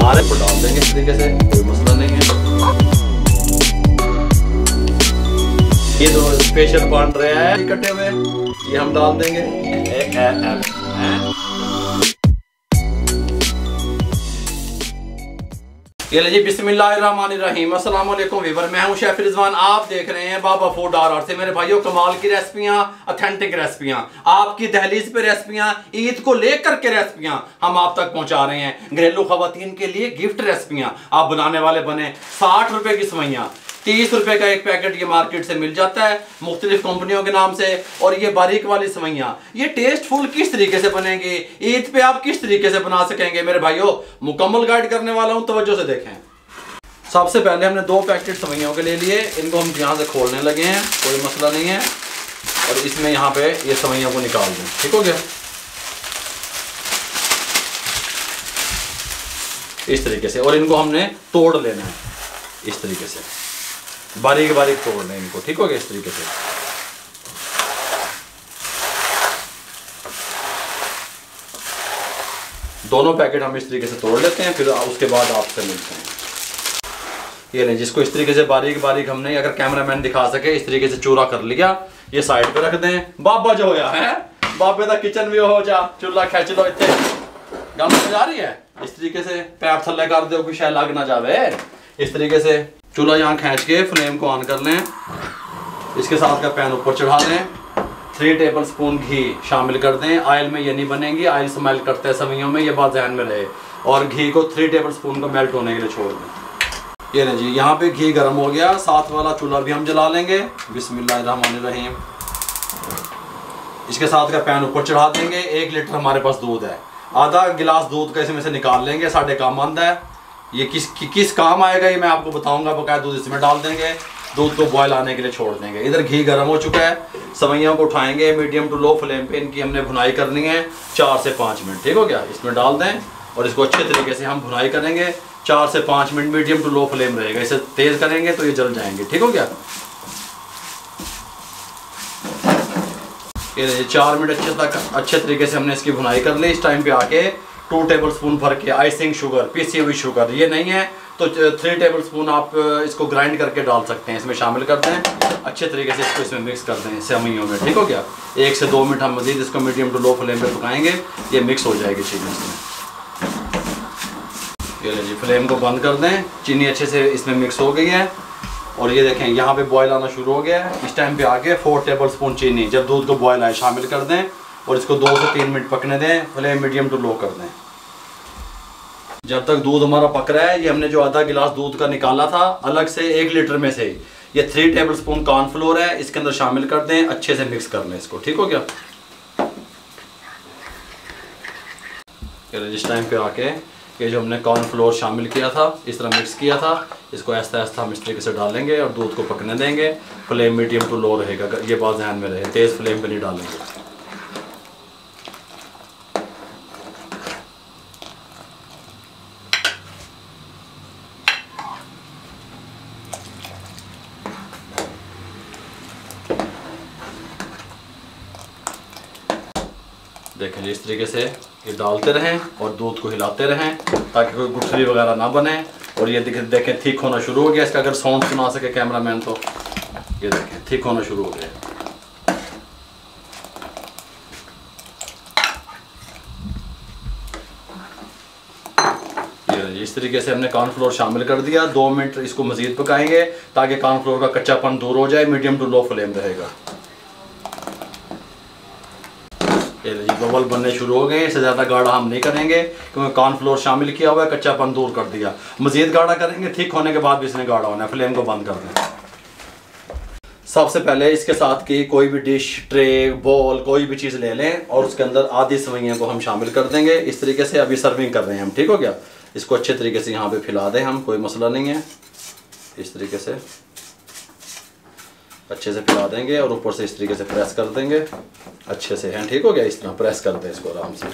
आरे पर डाल देंगे इस तरीके से, कोई मसला नहीं है। ये जो स्पेशल बन रहे हैं कटे हुए, ये हम डाल देंगे। ये लीजिए बिस्मिल्लाहिर्रहमानिर्रहीम। अस्सलाम वालेकुम वीवर, मैं हूं शेफ रिजवान। आप देख रहे हैं बाबा फूड RR से। मेरे भाइयों, कमाल की रेसिपियां, ऑथेंटिक रेसिपियां, आपकी दहलीज पे रेसिपियां, ईद को लेकर के रेसिपियां हम आप तक पहुंचा रहे हैं। घरेलू खवातीन के लिए गिफ्ट रेसिपियां आप बनाने वाले बने। 60 रुपए की सवैयां, 30 रुपए का एक पैकेट ये मार्केट से मिल जाता है मुख्तलिफ कंपनियों के नाम से। और ये बारीक वाली सवैयां, ये टेस्टफुल किस तरीके से बनेंगी, ईद पे आप किस तरीके से बना सकेंगे, मेरे भाइयों मुकम्मल गाइड करने वाला हूं, तवज्जो से देखें। सबसे पहले हमने 2 पैकेट सवैयों के ले लिए, इनको हम यहाँ से खोलने लगे हैं, कोई मसला नहीं है। और इसमें यहाँ पे ये सवैयों को निकाल दें, ठीक हो गया। इस तरीके से, और इनको हमने तोड़ लेना है इस तरीके से, बारीक बारीक तोड़ लें इनको, ठीक हो गया। इस तरीके से दोनों पैकेट हम इस तरीके से तोड़ लेते हैं, फिर उसके बाद आपसे मिलते हैं। ये नहीं, जिसको इस तरीके से बारीक बारीक हमने, अगर कैमरामैन दिखा सके, इस तरीके से चूरा कर लिया। ये साइड पे रख दें। बाबा जो होया है, बाबे का किचन भी हो जा, चूल्हा खींच लो इतने गम जा रही है। इस तरीके से पैर थल्ले कर दो कि शायद लग ना जावे। इस तरीके से चूल्हा यहाँ खींच के फ्लेम को ऑन कर लें। इसके साथ का पैन ऊपर चढ़ा लें। 3 टेबल स्पून घी शामिल कर दें। ऑयल में ये नहीं बनेंगी, ऑयल स्मेल करते हैं सवैयों में, ये बात ध्यान में रहे। और घी को 3 टेबल स्पून को मेल्ट होने के लिए छोड़ दें। ये नहीं जी, यहाँ पे घी गर्म हो गया। साथ वाला चूल्हा भी हम जला लेंगे। बिस्मिल्लाहिर्रहमानिर्रहीम। इसके साथ का पैन ऊपर चढ़ा देंगे। 1 लीटर हमारे पास दूध है, आधा गिलास दूध का इसमें से निकाल लेंगे। साढ़े काम मंद है ये, किस काम आएगा ये मैं आपको बताऊंगा। बकाया दूध इसमें डाल देंगे, दूध को बॉयल आने के लिए छोड़ देंगे। इधर घी गर्म हो चुका है। सवैयों को उठाएंगे, मीडियम टू लो फ्लेम पे इनकी हमने भुनाई करनी है 4 से 5 मिनट, ठीक हो गया। इसमें डाल दें और इसको अच्छे तरीके से हम भुनाई करेंगे 4 से 5 minute, medium to low flame रहेगा। इसे तेज करेंगे तो ये जल जाएंगे, ठीक हो गया। ये 4 मिनट अच्छे तरीके से हमने इसकी भुनाई कर ली। इस टाइम पे आके 2 टेबल स्पून भर के आइसिंग शुगर, पीसी हुई शुगर, ये नहीं है तो 3 टेबल स्पून आप इसको ग्राइंड करके डाल सकते हैं, इसमें शामिल करते हैं। अच्छे तरीके से इसको इसमें मिक्स कर दें सवैयों में, ठीक हो गया। 1 से 2 मिनट हम मजीद इसको मीडियम टू लो फ्लेम पे पकाएंगे, ये मिक्स हो जाएगी चीनी इसमें। ये जी, फ्लेम को बंद कर दें। चीनी अच्छे से इसमें मिक्स हो गई है और ये देखें यहाँ पे बॉयल आना शुरू हो गया है। इस टाइम पे आके 4 टेबल स्पून चीनी जब दूध को बॉयल आए शामिल कर दें और इसको 2 से 3 मिनट पकने दें। फ्लेम मीडियम टू लो कर दें जब तक दूध हमारा पक रहा है। ये हमने जो आधा गिलास दूध का निकाला था अलग से 1 लीटर में से, ये 3 टेबल स्पून कॉर्नफ्लोर है, इसके अंदर शामिल कर दें। अच्छे से मिक्स कर लें इसको, ठीक हो गया। जिस टाइम पे आके ये जो हमने कॉर्नफ्लोर शामिल किया था, इस तरह मिक्स किया था, इसको आहिस्ता आहिस्ता हम इस तरीके से डालेंगे और दूध को पकने देंगे। फ्लेम मीडियम टू लो रहेगा, ये बात ध्यान में रहे, तेज़ फ्लेम पे नहीं डालेंगे। देखें इस तरीके से ये डालते रहें और दूध को हिलाते रहें ताकि कोई गुठली वगैरह ना बने। और ये देखें थिक होना शुरू हो गया। इसका अगर साउंड सुना सके कैमरामैन तो ये देखें थिक होना शुरू हो गया। ये इस तरीके से हमने कॉर्नफ्लोर शामिल कर दिया। 2 मिनट इसको मजीद पकाएंगे ताकि कॉर्नफ्लोर का कच्चापन दूर हो जाए। मीडियम टू लो फ्लेम रहेगा। बबल बनने शुरू हो गए। इससे ज़्यादा गाढ़ा हम नहीं करेंगे क्योंकि कॉर्नफ्लोर शामिल किया हुआ है, कच्चापन दूर कर दिया। मज़ीद गाढ़ा करेंगे, ठीक होने के बाद भी इसने गाढ़ा होना है। फ्लेम को बंद कर दें। सबसे पहले इसके साथ की कोई भी डिश, ट्रे, बॉल, कोई भी चीज़ ले लें और उसके अंदर आधी सवैयों को हम शामिल कर देंगे। इस तरीके से अभी सर्विंग कर रहे हैं हम, ठीक हो गया। इसको अच्छे तरीके से यहाँ पे फैला दें हम, कोई मसला नहीं है। इस तरीके से अच्छे से फैला देंगे और ऊपर से इस तरीके से प्रेस कर देंगे अच्छे से हैं, ठीक हो गया। इस तरह प्रेस कर दें इसको आराम से।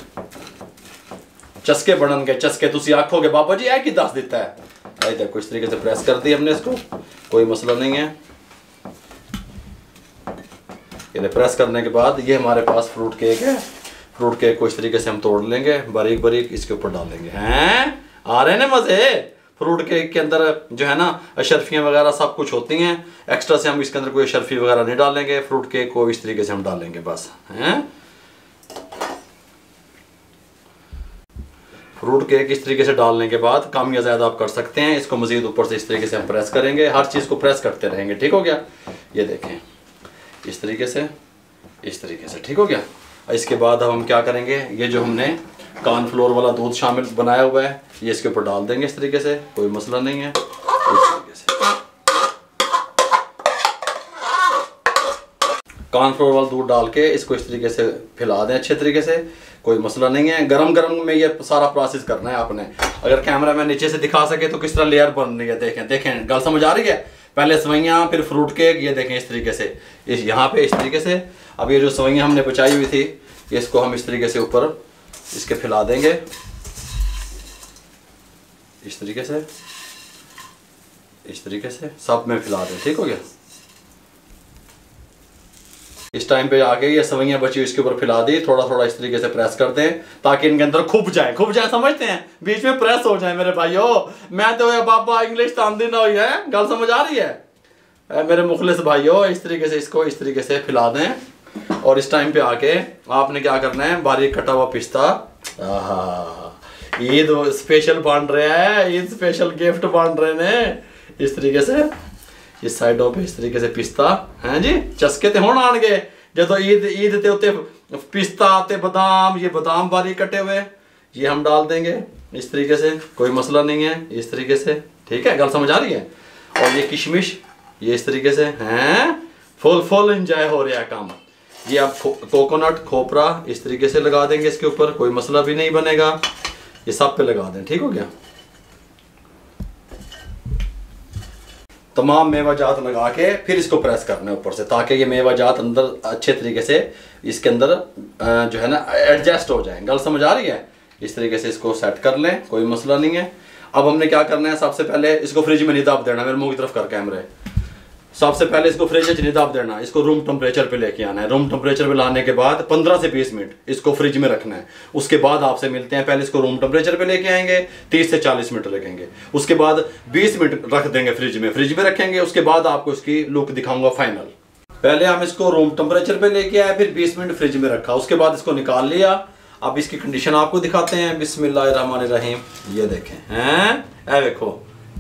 चस्के बढ़न के चस्के तुसी आखोगे बाबा जी है कि 10 देता है। देखो इस तरीके से प्रेस कर दी हमने इसको, कोई मसला नहीं है। ये प्रेस करने के बाद ये हमारे पास फ्रूट केक है। फ्रूट केक को इस तरीके से हम तोड़ लेंगे बारीक बारीक, इसके ऊपर डालेंगे हैं। आ रहे हैं ना मजे। फ्रूट केक के अंदर जो है ना अशरफियाँ वगैरह सब कुछ होती हैं। एक्स्ट्रा से हम इसके अंदर कोई अशरफी वगैरह नहीं डालेंगे। फ्रूट केक को इस तरीके से हम डालेंगे बस हैं। फ्रूट केक इस तरीके से डालने के बाद कम या ज़्यादा आप कर सकते हैं। इसको मज़ीद ऊपर से इस तरीके से हम प्रेस करेंगे, हर चीज़ को प्रेस करते रहेंगे। ठीक हो गया, ये देखें इस तरीके से, इस तरीके से। ठीक हो गया। इसके बाद अब हम क्या करेंगे, ये जो हमने कॉर्नफ्लोर वाला दूध शामिल बनाया हुआ है ये इसके ऊपर डाल देंगे इस तरीके से, कोई मसला नहीं है। इस तरीके से कॉर्नफ्लोर वाला दूध डाल के इसको इस तरीके से फैला दें अच्छे तरीके से, कोई मसला नहीं है। गरम गरम में ये सारा प्रोसेस करना है आपने। अगर कैमरा मैन नीचे से दिखा सके तो किस तरह लेयर बन रही है, देखें देखें, गल समझ आ रही है। पहले सवैयाँ, फिर फ्रूट केक, ये देखें इस तरीके से, इस यहाँ पे इस तरीके से। अब ये जो सवैयाँ हमने बचाई हुई थी इसको हम इस तरीके से ऊपर इसके फैला देंगे इस तरीके से, इस तरीके से सब में फैला दें। ठीक हो गया। इस टाइम पे आके ये सवैयाँ बची इसके ऊपर फैला दी, थोड़ा थोड़ा इस तरीके से प्रेस कर दें ताकि इनके अंदर खुप जाए, खुप जाए समझते हैं, बीच में प्रेस हो जाए मेरे भाइयों। मैं तो ये बाबा इंग्लिश तांदी ना हुई है, गल समझ आ रही है मेरे मुखलिस भाइयों। इस तरीके से इसको इस तरीके से फैला दें और इस टाइम पे आके आपने क्या करना है, बारीक कटा हुआ पिस्ता, ईद स्पेशल बांट रहे हैं, ईद स्पेशल गिफ्ट बांट रहे हैं इस तरीके से, इस साइडों पे इस तरीके से पिस्ता हैं जी। चस्के ते होण आणगे जदों ईद ते उत्ते पिस्ता ते बादाम, ये बादाम बारीक कटे हुए ये हम डाल देंगे इस तरीके से, कोई मसला नहीं है इस तरीके से। ठीक है, गल समझ आ रही है। और ये किशमिश ये इस तरीके से हैं, फुल एंजॉय हो रहा है काम। ये आप कोकोनट खोपरा इस तरीके से लगा देंगे इसके ऊपर, कोई मसला भी नहीं बनेगा। ये सब पे लगा दें। ठीक हो गया। तमाम मेवा जात लगा के फिर इसको प्रेस करना है ऊपर से ताकि ये मेवा जात अंदर अच्छे तरीके से इसके अंदर जो है ना एडजस्ट हो जाए। गल समझ आ रही है। इस तरीके से इसको सेट कर लें, कोई मसला नहीं है। अब हमने क्या करना है, सबसे पहले इसको फ्रिज में नहीं दाब देना, मेरे मुंह की तरफ कर कैमरे। सबसे पहले इसको फ्रिज में नहीं दाब देना, इसको रूम टेम्परेचर पे लेके आना है। रूम टेम्परेचर पे लाने के बाद 15 से 20 मिनट इसको फ्रिज में रखना है। उसके बाद आपसे मिलते हैं। पहले इसको रूम टेम्परेचर पे लेके आएंगे, 30 से 40 मिनट लगेंगे। उसके बाद 20 मिनट रख देंगे फ्रिज में रखेंगे। उसके बाद आपको इसकी लुक दिखाऊंगा फाइनल। पहले हम इसको रूम टेम्परेचर पे लेके आए, फिर 20 मिनट फ्रिज में रखा, उसके बाद इसको निकाल लिया। अब इसकी कंडीशन आपको दिखाते हैं। बिस्मिल्लाहिर्रहमानिर्रहीम। ये देखें हैं, ए देखो,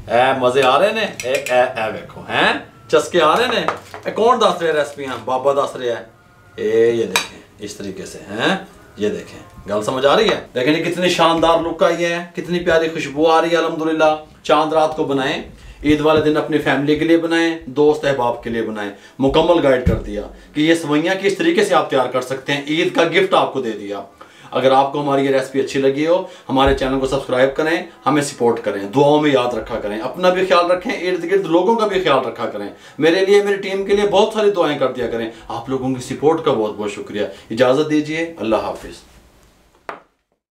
ए मजे आ रहे ने, ए देखो हैं, चस्के आ रहे ने। कौन दस रहे रेसिपियां, बाबा दस रहे हैं। ये देखें इस तरीके से हैं, ये देखें, गल समझ आ रही है। देखें ये कितनी शानदार लुक आई है, कितनी प्यारी खुशबू आ रही है अल्हम्दुलिल्लाह। चांद रात को बनाएं, ईद वाले दिन अपनी फैमिली के लिए बनाएं, दोस्त अहबाब के लिए बनाएं। मुकम्मल गाइड कर दिया कि ये सवैयाँ किस तरीके से आप तैयार कर सकते हैं। ईद का गिफ्ट आपको दे दिया। अगर आपको हमारी ये रेसिपी अच्छी लगी हो, हमारे चैनल को सब्सक्राइब करें, हमें सपोर्ट करें, दुआओं में याद रखा करें, अपना भी ख्याल रखें, इर्द गिर्द लोगों का भी ख्याल रखा करें। मेरे लिए, मेरी टीम के लिए बहुत सारी दुआएं कर दिया करें। आप लोगों की सपोर्ट का बहुत बहुत शुक्रिया। इजाज़त दीजिए, अल्लाह हाफिज़।